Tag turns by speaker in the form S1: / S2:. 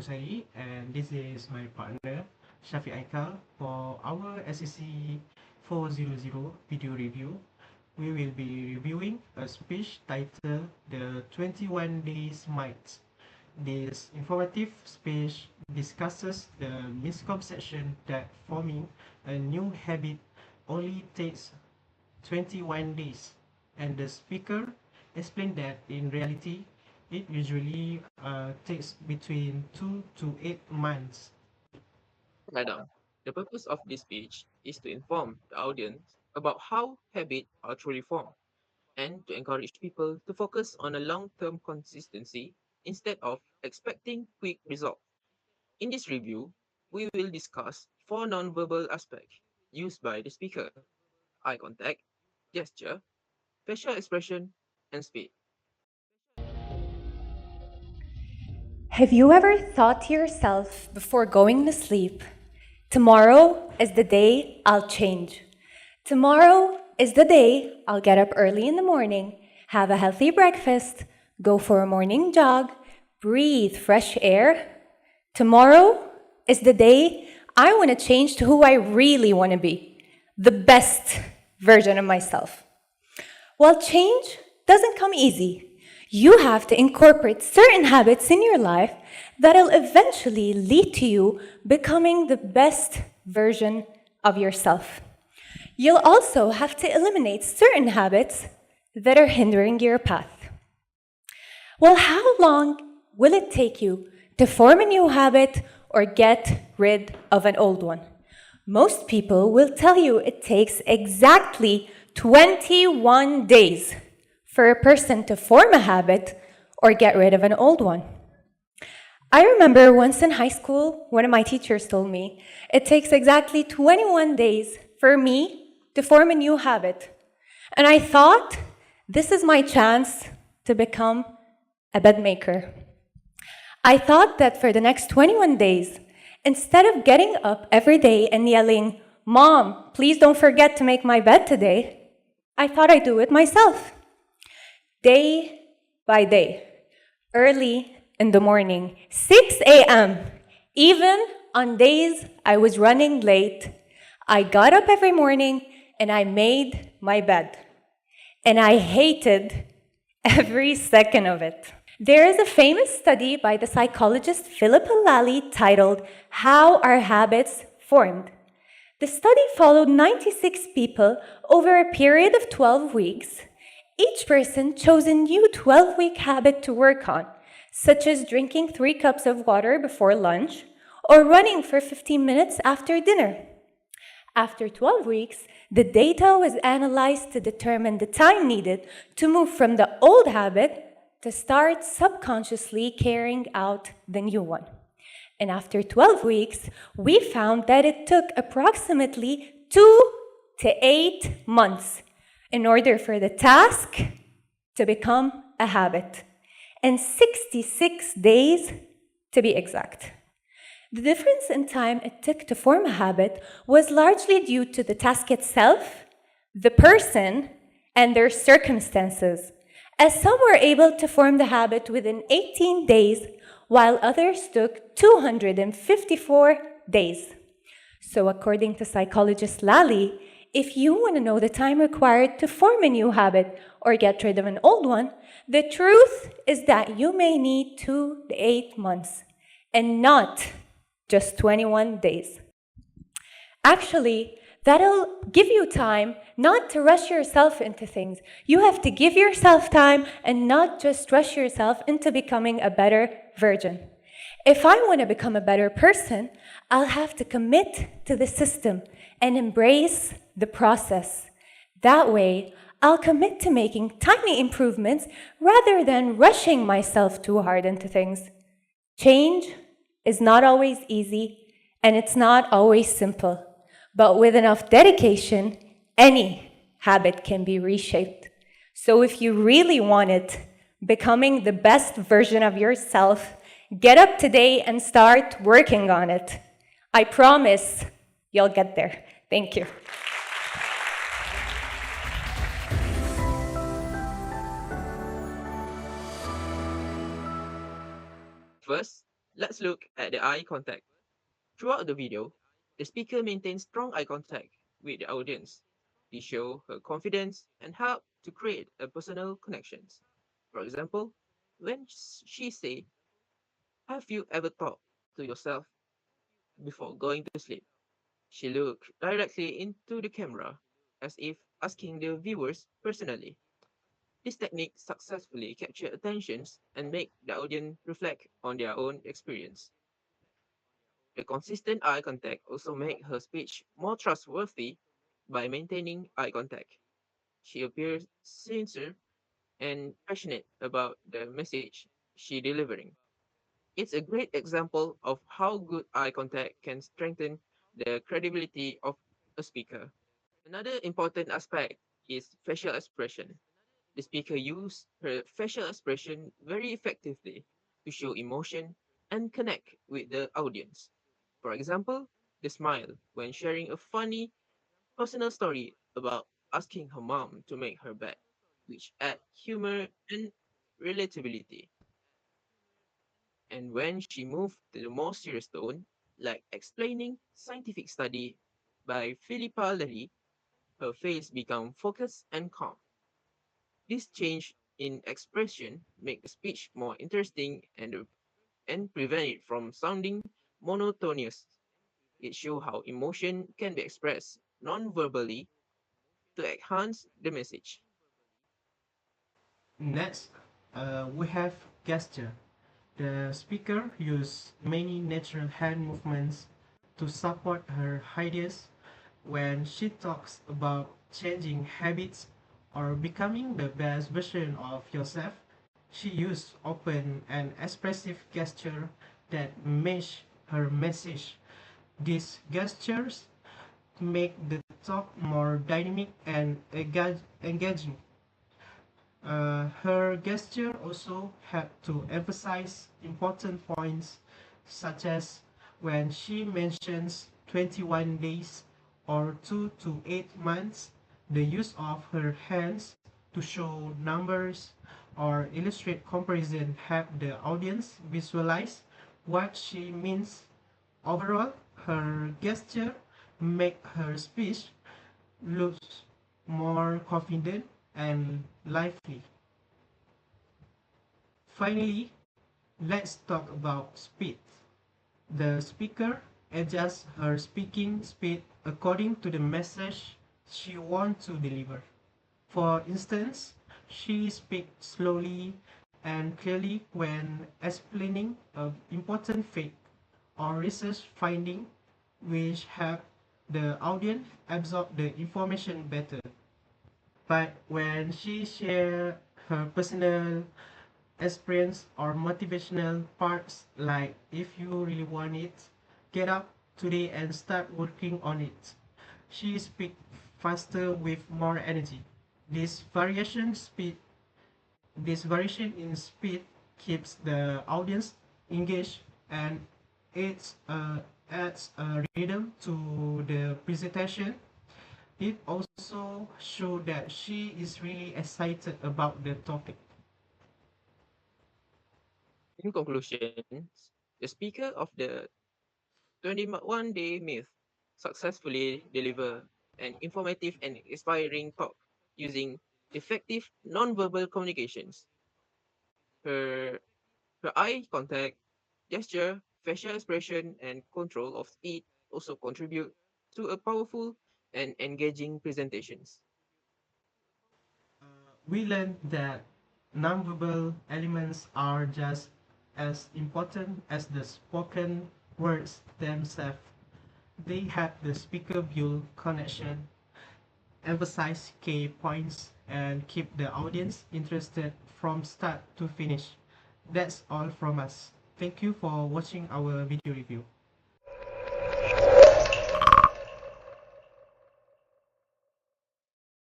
S1: Kusai, and this is my partner, Shafiq Aikal. For our LCC400 video review, we will be reviewing a speech titled The 21 Days Might. This informative speech discusses the misconception that forming a new habit only takes 21 days, and the speaker explained that in reality, it usually takes between 2 to 8 months.
S2: Madam, the purpose of this speech is to inform the audience about how habits are truly formed and to encourage people to focus on a long-term consistency instead of expecting quick results. In this review, we will discuss four nonverbal aspects used by the speaker: eye contact, gesture, facial expression, and speed.
S3: Have you ever thought to yourself before going to sleep, tomorrow is the day I'll change? Tomorrow is the day I'll get up early in the morning, have a healthy breakfast, go for a morning jog, breathe fresh air. Tomorrow is the day I want to change to who I really want to be, the best version of myself. Well, change doesn't come easy. You have to incorporate certain habits in your life that'll eventually lead to you becoming the best version of yourself. You'll also have to eliminate certain habits that are hindering your path. Well, how long will it take you to form a new habit or get rid of an old one? Most people will tell you it takes exactly 21 days for a person to form a habit or get rid of an old one. I remember once in high school, one of my teachers told me it takes exactly 21 days for me to form a new habit. And I thought, this is my chance to become a bed maker. I thought that for the next 21 days, instead of getting up every day and yelling, "Mom, please don't forget to make my bed today," I thought I'd do it myself. Day by day, early in the morning, 6 a.m., even on days I was running late, I got up every morning and I made my bed. And I hated every second of it. There is a famous study by the psychologist Philippa Lally titled How Are Habits Formed? The study followed 96 people over a period of 12 weeks. Each person chose a new 12-week habit to work on, such as drinking 3 cups of water before lunch or running for 15 minutes after dinner. After 12 weeks, the data was analyzed to determine the time needed to move from the old habit to start subconsciously carrying out the new one. And after 12 weeks, we found that it took approximately 2 to 8 months in order for the task to become a habit, and 66 days to be exact. The difference in time it took to form a habit was largely due to the task itself, the person, and their circumstances, as some were able to form the habit within 18 days, while others took 254 days. So according to psychologist Lally, if you want to know the time required to form a new habit or get rid of an old one, the truth is that you may need 2 to 8 months and not just 21 days. Actually, that'll give you time not to rush yourself into things. You have to give yourself time and not just rush yourself into becoming a better version. If I want to become a better person, I'll have to commit to the system and embrace the process. That way, I'll commit to making tiny improvements rather than rushing myself too hard into things. Change is not always easy, and it's not always simple. But with enough dedication, any habit can be reshaped. So if you really want it, becoming the best version of yourself, get up today and start working on it. I promise you'll get there. Thank you.
S2: First, Let's look at the eye contact. Throughout the video, the speaker maintains strong eye contact with the audience. This shows her confidence and help to create a personal connections. For example, when she say, "Have you ever talked to yourself before going to sleep?" She looked directly into the camera, as if asking the viewers personally. This technique successfully captures attentions and make the audience reflect on their own experience. The consistent eye contact also makes her speech more trustworthy by maintaining eye contact. She appears sincere and passionate about the message she delivering. It's a great example of how good eye contact can strengthen the credibility of a speaker. Another important aspect is facial expression. The speaker used her facial expression very effectively to show emotion and connect with the audience. For example, the smile when sharing a funny personal story about asking her mom to make her bed, which add humor and relatability. And when she moved to the more serious tone, like explaining scientific study by Philippa Lely, her face became focused and calm. This change in expression make the speech more interesting and prevent it from sounding monotonous. It shows how emotion can be expressed non-verbally to enhance the message.
S1: Next, we have gesture. The speaker used many natural hand movements to support her ideas when she talks about changing habits or becoming the best version of yourself. She used open and expressive gesture that match her message. These gestures make the talk more dynamic and engaging. Her gesture also helped to emphasize important points, such as when she mentions 21 days or 2 to 8 months, the use of her hands to show numbers or illustrate comparison help the audience visualize what she means. Overall, her gesture make her speech look more confident and lively. Finally, let's talk about speed. The speaker adjusts her speaking speed according to the message she wants to deliver. For instance, she speaks slowly and clearly when explaining an important fact or research finding, which help the audience absorb the information better. But when she shares her personal experience or motivational parts, like if you really want it, get up today and start working on it, she speaks faster with more energy. This variation speed this variation in speed keeps the audience engaged and it adds a rhythm to the presentation. It also shows that she is really excited about the topic.
S2: In conclusion, the speaker of the 21-day myth successfully deliver an informative and inspiring talk using effective non-verbal communications. Her, her eye contact, gesture, facial expression, and control of speed also contribute to a powerful and engaging presentations.
S1: We learned that nonverbal elements are just as important as the spoken words themselves. They help the speaker build connection, emphasize key points, and keep the audience interested from start to finish. That's all from us. Thank you for watching our video review.